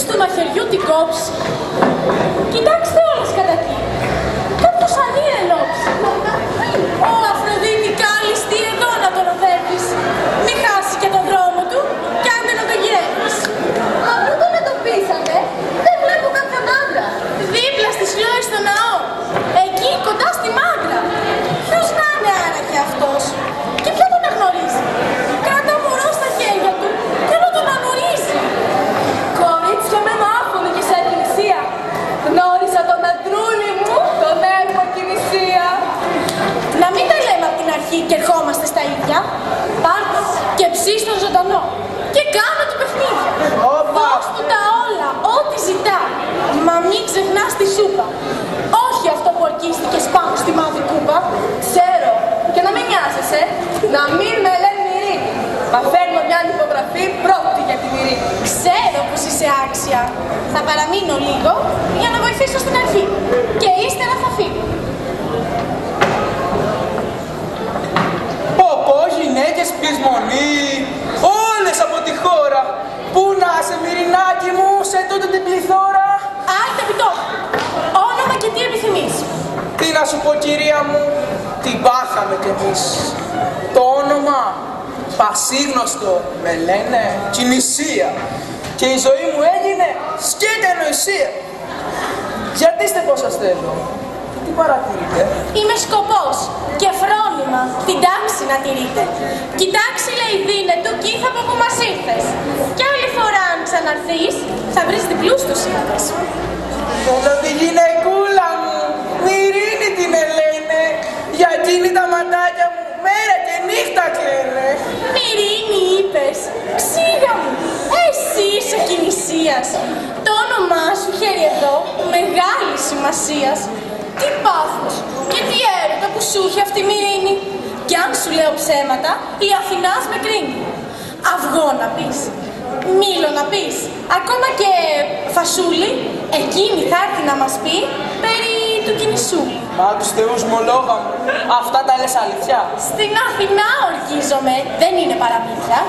στου μαχαιριού την κόψει. Κοιτάξτε όλες κατά εκεί. Κάποιος ανήρε ενόψει. Ω Αφροδίτη κάλλιστη εδώ να τον οδεύεις. Μη χάσει και τον δρόμο του κι άντε να τον γυρεύεις. Μα πού τον εντοπίσατε? Δεν βλέπω κάποιον άντρα. Δίπλα στη Σλόη στο ναό. Εκεί κοντά στη Μάντρα. Ποιος να είναι άραγε αυτός? Και ποιο τον εγνωρίζει? Κράτα μωρό στα χέρια του και όλο τον ανορίζει. Κορίτσια με μάφωνο και σε εκκλησία. Γνώρισα τον αντρούλη μου, τον έρμο κινησία. Να μην τα λέμε από την αρχή και ερχόμαστε στα ίδια. Πάρτε και ψήσ' τον ζωντανό και κάνω του παιχνίδια. Δώσ' του τα όλα, ό,τι ζητά. Μα μην ξεχνάς τη σούπα. Όχι αυτό που ορκίστηκες πάνω στη μαύρη κούπα. Ξέρω, και να μην νοιάζεσαι, να μην με λένε Ειρήνη. Μα φέρνω μια υπογραφή πρώτη για την Ειρήνη. Ξέρω πως είσαι άξια. Θα παραμείνω λίγο για να βοηθήσω στην αρχή. Και ύστερα θα φύγω. Πω γυναίκες πεισμονή, όλες από τη χώρα. Πού να σε Μυρινάκι μου, σε τούτη την πληθώρα. Άντε πιτώ. Όνομα και τι επιθυμείς? Τι να σου πω κυρία μου, την πάθαμε κι εμείς. Το όνομα πασίγνωστο με λένε Κινησία. Και η ζωή μου έγινε σκέτη ανοησία. Γιατί είστε πως σας θέλω? Τι παρατηρείτε? Είμαι σκοπός και φρόνημα την τάξη να τηρείτε. Κι η τάξη λέει δίνετο κι ήρθα από που μας ήρθες. Κι άλλη φορά αν ξαναρθείς θα βρεις διπλούς τους ήρθες. Θέλω τη γυναικούλα μου, Μυρίνη την ελένε, για εκείνη τα ματάκια μου μέρα και νύχτα κλαίνε. Μυρίνη είπες, ξύγα μου, εσύ είσαι Κινησίας. Το όνομά σου χέρι εδώ, μεγάλη σημασίας. Τι πάθος και τι έρωτα που σου είχε αυτή η Μυρίνη. Κι αν σου λέω ψέματα, η Αθηνάς με κρίνει. Αυγό να πεις, μήλο να πεις, ακόμα και φασούλη, εκείνη θα έρθει να μας πει περί του Κινησούλη. Μα τους θεούς μου λόγα μου, αυτά τα λες αλήθεια? Στην Αθηνά ορκίζομαι, δεν είναι παραμύθια.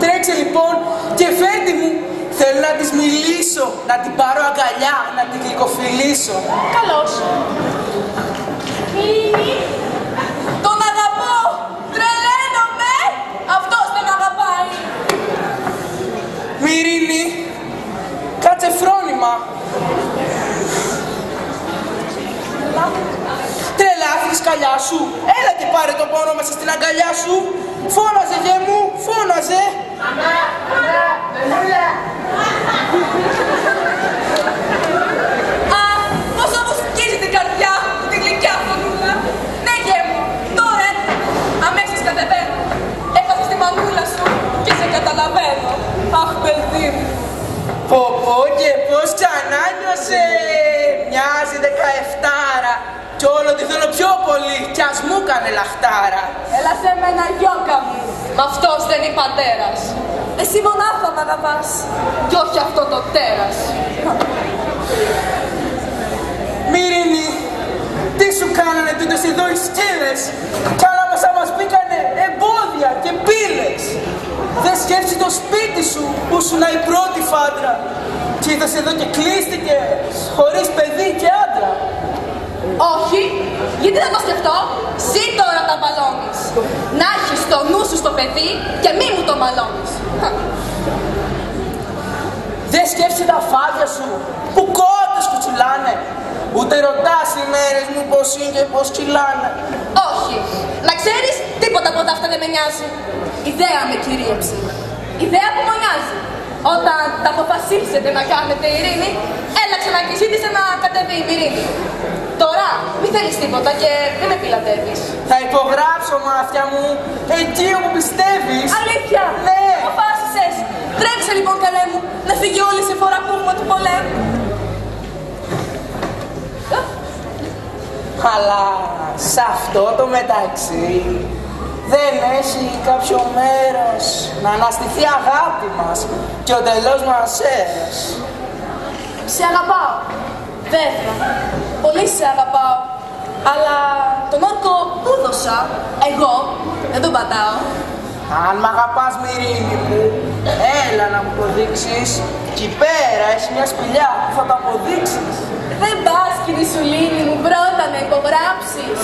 Τρέξε λοιπόν και φέρτε μου, θέλω να της μιλήσω, να την πάρω αγκαλιά, να την γλυκοφιλήσω. Καλώς. Μυρίνη, Τον αγαπώ, τρελαίνομαι, αυτός δεν αγαπάει. Μυρίνη, κάτσε φρόνημα. Τρελάθηκες καλιά σου, έλα και πάρε το πόνο μέσα στην αγκαλιά σου. Φώναζε γε μου, φώναζε. Αχ, πως όμως σκίζει την καρδιά, την γλυκιά φωνούλα. Ναι γε μου, τώρα αμέσως κατεβαίνω. Έχασες τη μανούλα σου και σε καταλαβαίνω. Αχ παιδί μου. Πω και πως ξανά νιώσε. Μοιάζει 17άρα. Κι όλο τη θέλω πιο πολύ, κι ας μου κάνε λαχτάρα. Έλα σε μένα γιώκα μου, μ' αυτός δεν είναι πατέρας. Εσύ μονάχα μ' αγαπάς, κι όχι αυτό το τέρας. Μυρίνη, τι σου κάνανε τούτες εδώ οι σκύλες? Κι άλλα μέσα μας μπήκανε εμπόδια και πύλες. Δεν σκέψει το σπίτι σου που σου να η πρώτη φάντρα. Κι ήρθες εδώ και κλείστηκες χωρίς παιδί και άντρα. Όχι, γιατί δεν το σκεφτώ, εσύ τώρα τα μπαλώνεις. Να έχεις το νου σου στο παιδί και μη μου το μαλώνεις. Δεν σκέψει τα φάδια σου που κότες κουτσουλάνε. Ούτε ρωτάς οι μέρες μου πως είναι και πως κυλάνε. Όχι, να ξέρεις, τίποτα από αυτά δεν με νοιάζει. Ιδέα με κυρίεψε. Ιδέα που μονιάζει. Όταν τα αποφασίσετε να κάνετε ειρήνη, έλα ξανά και ζήτησε να κατεβεί η Μυρίνη. Τώρα, μη θέλεις τίποτα και δεν με πιλατεύεις. Θα υπογράψω μάτια μου εκεί όπου πιστεύεις. Αλήθεια! Ναι! Αποφάσισες! Τρέξε λοιπόν καλέ μου, να φύγει όλη σε φορά κούγμα του πολέμου. Αλλά σε αυτό το μεταξύ δεν έχει κάποιο μέρος να αναστηθεί αγάπη μας και ο τελός μας έρας. Σε αγαπάω. Βέβαια, πολύ σε αγαπάω. Αλλά τον όρκο που δώσα, εγώ, δεν τον πατάω. Αν μ' αγαπάς Μυρίνη μου, έλα για να μου το δείξεις. Κι πέρα έχει μια σπηλιά που θα το αποδείξεις. Δεν πας, κύριε Σουλίνη μου, πρώτα να υπογράψεις.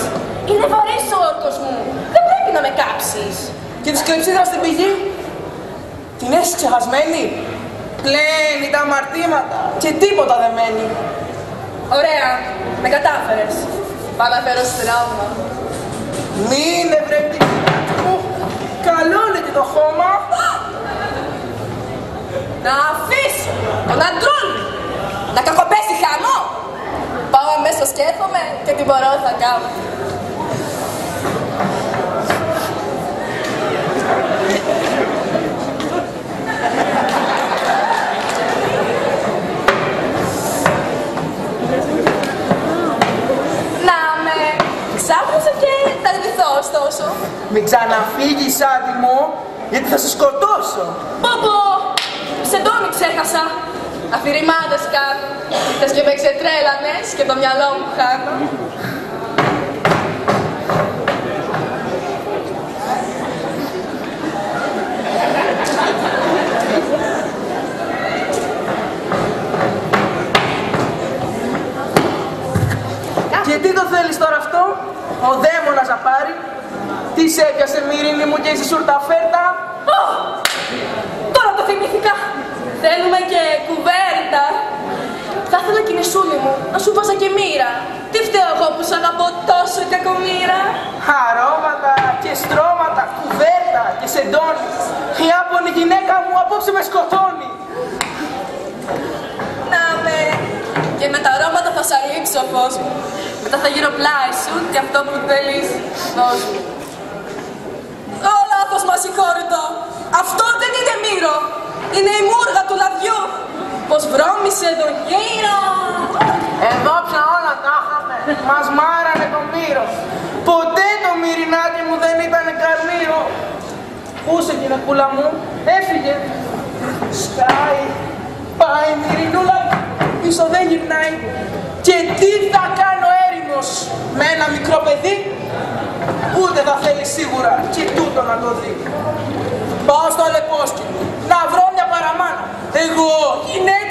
Είναι βαρύς ο όρκος μου. Δεν πρέπει να με κάψεις. Και τη κλεψίδρα στην πηγή. Την έχεις ξεχασμένη. Πλένει τα αμαρτήματα και τίποτα δεν μένει. Ωραία, με κατάφερες. Πάω να φέρω στο τραύμα. Μείνε βρε μου. Καλό είναι και το χώμα. Να αφήσω τον αντρούλη να κακοπέσει χαμό. Πάω αμέσως σκέφτομαι και τι μπορώ θα κάνω. Να με ξάπνιζε και θα ντυθώ ωστόσο. Μην ξαναφύγεις άτιμο, γιατί θα σε σκοτώσω. Πω, ψεντόνι ξέχασα. Αφηρημάδες κάνω. Θες και με ξετρέλανες και το μυαλό μου χάνω. Και τι το θέλεις τώρα αυτό, ο δαίμονας να πάρει. Τι σε έπιασε Μυρίνη μου και είσαι σουρταφέρτα. Τώρα το θυμήθηκα. Θέλουμε και κουβέρτα. Θα ήθελα κινησούλη μου να σου βάζα και μοίρα. Τι φταίω εγώ που σ' αγαπώ τόσο κακομοίρα. Αρώματα και στρώματα, κουβέρτα και σεντόνι. Η άπονη γυναίκα μου απόψε με σκοτώνει. Να με. Και με τα αρώματα θα σ' αλείψω φως μου. Μετά θα γύρω πλάι σου και αυτό που θέλεις δώσ' μου. Ω, λάθος μας συγχώρητο. Αυτό δεν είναι μύρο. Είναι η μούργα του λαδιού. Πως βρώμησε εδώ γύρω. Εδώ πια όλα τα είχαμε. Μας μάρανε το μύρο. Ποτέ το μυρινάκι μου δεν ήταν καρμύρο. Πού είσαι γυναικούλα μου, έφυγε. Σκάει, πάει Μυρινούλα, πίσω δεν γυρνάει. Και τι θα κάνει ο έρημος με ένα μικρό παιδί, ούτε θα θέλει σίγουρα και τούτο να το δει. Πάω στο Αλεπόσκι, να βρω μια παραμάνα. Εγώ, γυναίκα.